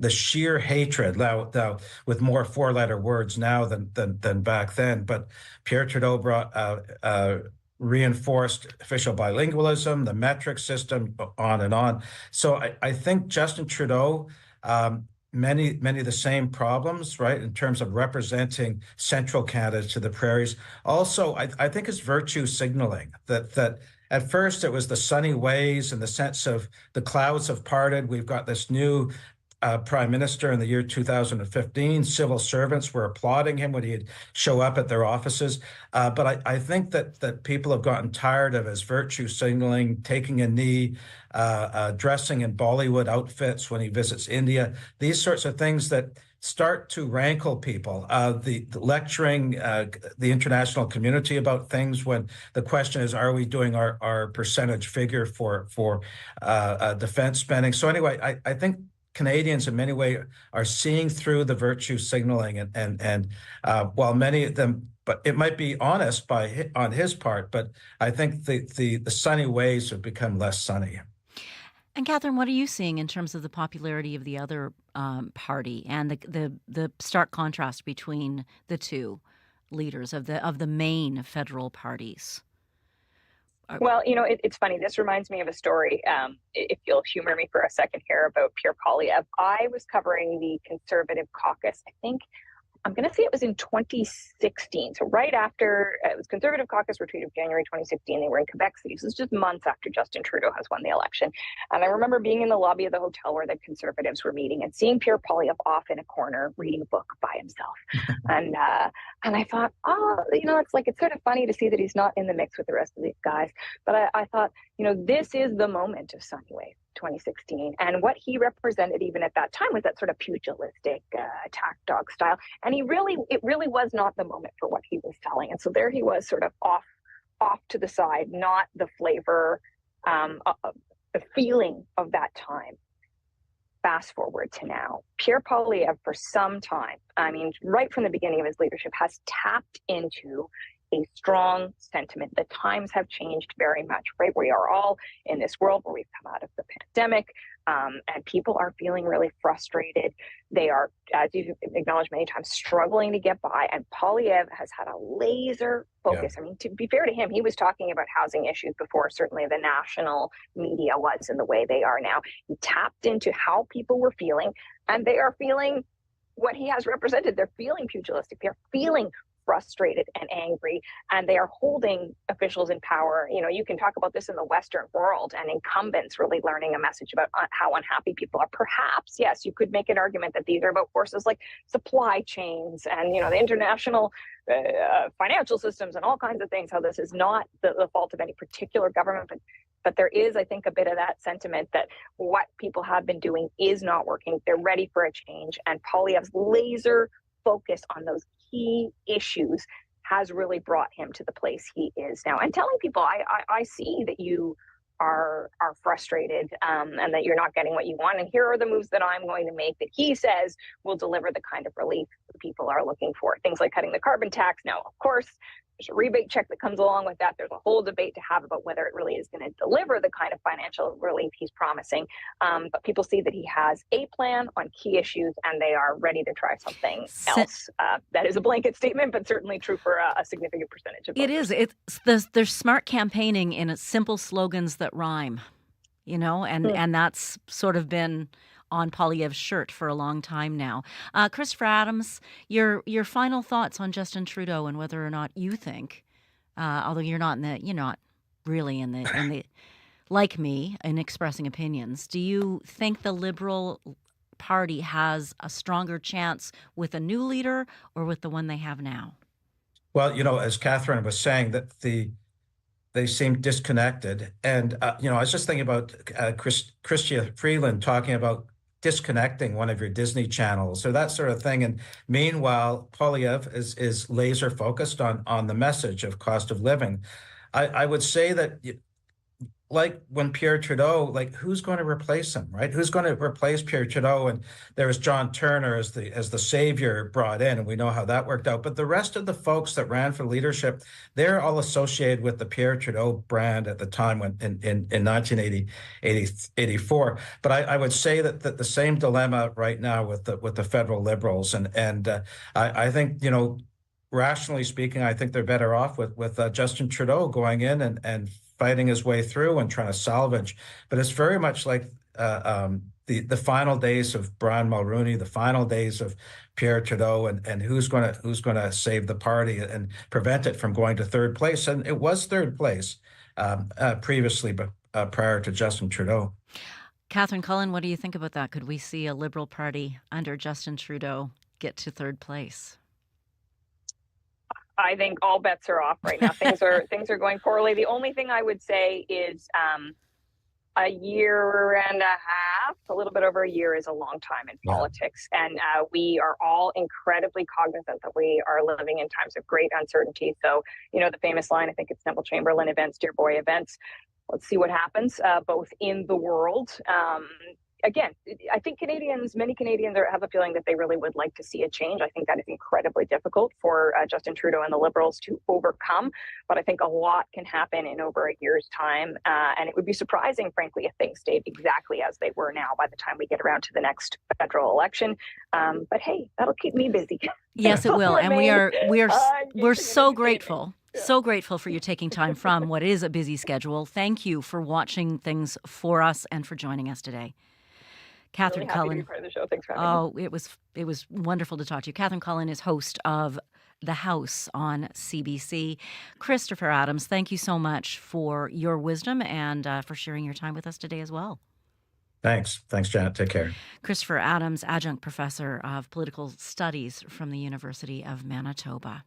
sheer hatred, now with more four-letter words now than back then. But Pierre Trudeau brought reinforced official bilingualism, the metric system, on and on. So I think Justin Trudeau, many of the same problems, right, in terms of representing central Canada to the prairies. Also, I think it's virtue signaling that at first it was the sunny ways and the sense of the clouds have parted. We've got this new prime minister in the year 2015. Civil servants were applauding him when he'd show up at their offices. But I think that people have gotten tired of his virtue signaling, taking a knee, dressing in Bollywood outfits when he visits India, these sorts of things that start to rankle people. The lecturing the international community about things when the question is, are we doing our percentage figure for defense spending? So anyway, I think Canadians in many ways are seeing through the virtue signaling, and while many of them, but it might be honest on his part, but I think the sunny ways have become less sunny. And Catherine, what are you seeing in terms of the popularity of the other party and the stark contrast between the two leaders of the main federal parties? Well, it's funny. This reminds me of a story, if you'll humor me for a second here, about Pierre Poilievre. I was covering the Conservative caucus, I think, I'm going to say it was in 2016. So right after, it was Conservative caucus retreat of January 2016. They were in Quebec City. So it was just months after Justin Trudeau has won the election. And I remember being in the lobby of the hotel where the Conservatives were meeting and seeing Pierre Poilievre off in a corner reading a book by himself. And I thought, it's sort of funny to see that he's not in the mix with the rest of these guys. But I thought, this is the moment of Sunny Wave 2016. And what he represented even at that time was that sort of pugilistic attack dog style. And it really was not the moment for what he was selling. And so there he was, sort of off to the side, not the flavor, the feeling of that time. Fast forward to now, Pierre Poilievre for some time, right from the beginning of his leadership, has tapped into a strong sentiment. The times have changed very much, right? We are all in this world where we've come out of the pandemic, and people are feeling really frustrated. They are, as you've acknowledged many times, struggling to get by. And Poilievre has had a laser focus. Yeah. To be fair to him, he was talking about housing issues before certainly the national media was in the way they are now. He tapped into how people were feeling, and they are feeling what he has represented. They're feeling pugilistic. They're feeling frustrated and angry, and they are holding officials in power. You can talk about this in the Western world, and incumbents really learning a message about how unhappy people are. Perhaps, yes, you could make an argument that these are about forces like supply chains and, the international financial systems and all kinds of things, how this is not the fault of any particular government, but there is, I think, a bit of that sentiment that what people have been doing is not working. They're ready for a change, and Poilievre's laser focus on those key issues has really brought him to the place he is now. And telling people, I see that you are frustrated and that you're not getting what you want. And here are the moves that I'm going to make that he says will deliver the kind of relief people are looking for. Things like cutting the carbon tax. Now, of course, there's a rebate check that comes along with that. There's a whole debate to have about whether it really is going to deliver the kind of financial relief he's promising. But people see that he has a plan on key issues, and they are ready to try something else. That is a blanket statement, but certainly true for a significant percentage of voters. It is. There's smart campaigning in simple slogans that rhyme, and that's sort of been on Poilievre's shirt for a long time now. Christopher Adams, your final thoughts on Justin Trudeau and whether or not you think, although you're not really in the like me in expressing opinions, do you think the Liberal Party has a stronger chance with a new leader or with the one they have now? Well, as Catherine was saying, that they seem disconnected, and I was just thinking about Chrystia Freeland talking about disconnecting one of your Disney channels or that sort of thing. And meanwhile, Poilievre is laser focused on the message of cost of living. I would say that, like when Pierre Trudeau, who's going to replace him, right? Who's going to replace Pierre Trudeau? And there was John Turner as the savior brought in, and we know how that worked out. But the rest of the folks that ran for leadership, they're all associated with the Pierre Trudeau brand at the time when in 1984. But I would say that the same dilemma right now with the federal Liberals, and I think rationally speaking, I think they're better off with Justin Trudeau going in and fighting his way through and trying to salvage. But it's very much like the final days of Brian Mulroney, the final days of Pierre Trudeau, and who's going to save the party and prevent it from going to third place. And it was third place previously, but prior to Justin Trudeau. Catherine Cullen, what do you think about that? Could we see a Liberal Party under Justin Trudeau get to third place? I think all bets are off right now. Things are going poorly. The only thing I would say is a year and a half, a little bit over a year is a long time in politics. And we are all incredibly cognizant that we are living in times of great uncertainty. So, the famous line, I think it's Neville Chamberlain, events, dear boy, events. Let's see what happens, both in the world. Again, I think many Canadians have a feeling that they really would like to see a change. I think that is incredibly difficult for Justin Trudeau and the Liberals to overcome. But I think a lot can happen in over a year's time. And it would be surprising, frankly, if things stayed exactly as they were now by the time we get around to the next federal election. But hey, that'll keep me busy. Yes, it will. And we're so grateful. So grateful for you taking time from what is a busy schedule. Thank you for watching things for us and for joining us today. Catherine really happy Cullen. to be part of the show. Thanks for having me. It was wonderful to talk to you. Catherine Cullen is host of The House on CBC. Christopher Adams, thank you so much for your wisdom and for sharing your time with us today as well. Thanks, Janet. Take care. Christopher Adams, adjunct professor of political studies from the University of Manitoba.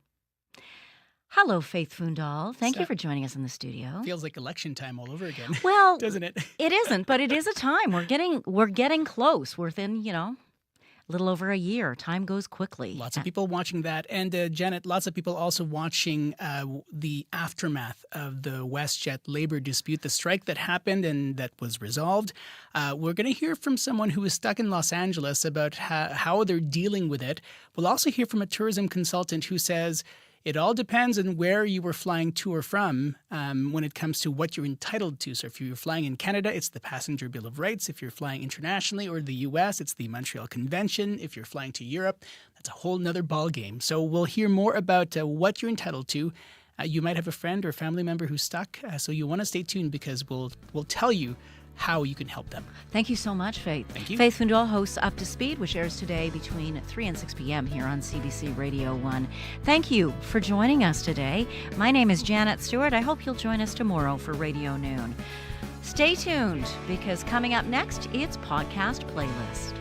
Hello, Faith Fundal. Thank you for joining us in the studio. Feels like election time all over again. Well, doesn't it? It isn't, but it is a time. We're getting close. We're within, a little over a year. Time goes quickly. Lots of people watching that. And Janet, lots of people also watching the aftermath of the WestJet labor dispute, the strike that happened and that was resolved. We're going to hear from someone who is stuck in Los Angeles about how they're dealing with it. We'll also hear from a tourism consultant who says it all depends on where you were flying to or from when it comes to what you're entitled to. So if you're flying in Canada, it's the Passenger Bill of Rights. If you're flying internationally or the U.S., it's the Montreal Convention. If you're flying to Europe, that's a whole nother ballgame. So we'll hear more about what you're entitled to. You might have a friend or family member who's stuck, so you want to stay tuned because we'll tell you how you can help them. Thank you so much, Faith. Thank you. Faith Fundal hosts Up to Speed, which airs today between 3 and 6 p.m. here on CBC Radio 1. Thank you for joining us today. My name is Janet Stewart. I hope you'll join us tomorrow for Radio Noon. Stay tuned because coming up next, it's Podcast Playlist.